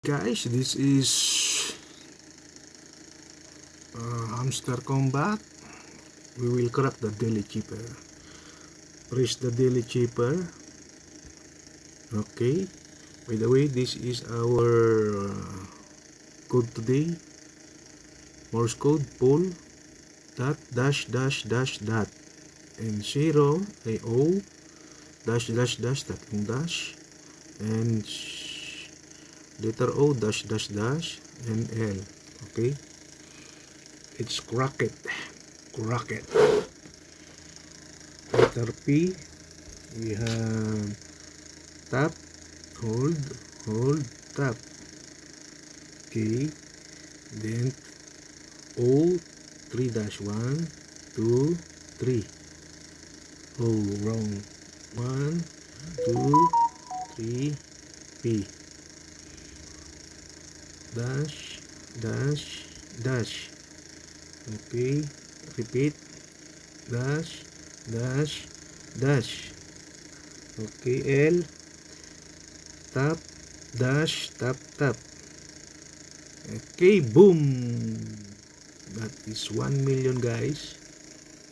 Guys, this is Hamster Combat. We will crack the daily chipper. Press the daily chipper. Okay. By the way, this is our code today. Morse code, pull, dot, dash, dash, dash, dot. And 0 ay O, dash, dash, dash, tatlong dash. And letter O, dash, dash, dash, and L. Okay. It's crack it. Crack it. Letter P, we have tap, hold, tap. Okay. Then O, 3 dash 1, 2, 3. Oh, wrong. 1, 2, 3, P. Dash, dash, dash. Okay, repeat. Dash, dash, dash. Okay, L. Tap, dash, tap, tap. Okay, boom. That is 1 million, guys.